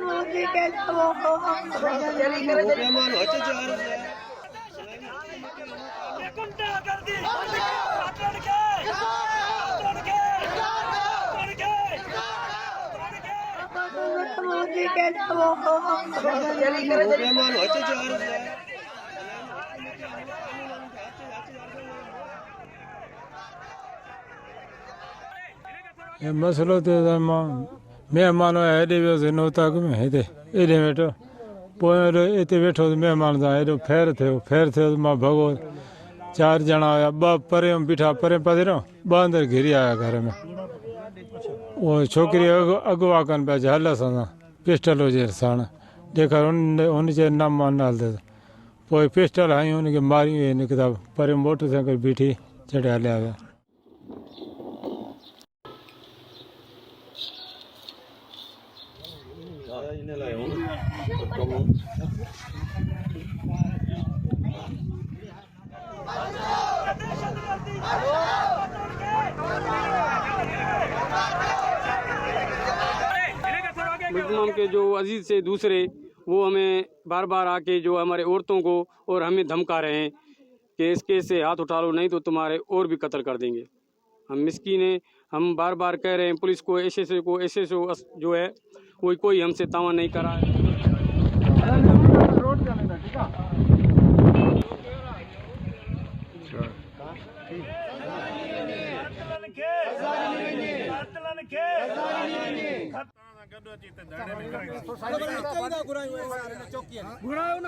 मोदी के ये मसलो तो मेहमान हेॾे वियोसीं नोता में हिते हेॾे वेठो पोइ हिते वेठो महिमान सां हेॾो फेर थियो मां भॻो 4 ॼणा हुया 2 परे बीठा परे पधरियों 2 अंदरि घिरी आया घर में उहो छोकिरी अगवा कनि पिया हल असां सां पिस्टल हुजे साण ॾेखार हुन चयो न मां न हलंदुसि पोइ पिस्टल हई हुनखे मारियूं निकिता परे मोटरसाइकिल बीठी चढ़िया हलिया विया मुसलमान के जो अजीज से दूसरे वो हमें बार बार आके जो हमारे औरतों को और हमें धमका रहे हैं कि इस केस से हाथ उठा लो नहीं तो तुम्हारे और भी कत्ल कर देंगे। हम मिस्कीन हैं, हम बार बार कह रहे हैं पुलिस को एसएसओ जो है वो कोई हमसे तावन नहीं करा है। घुराए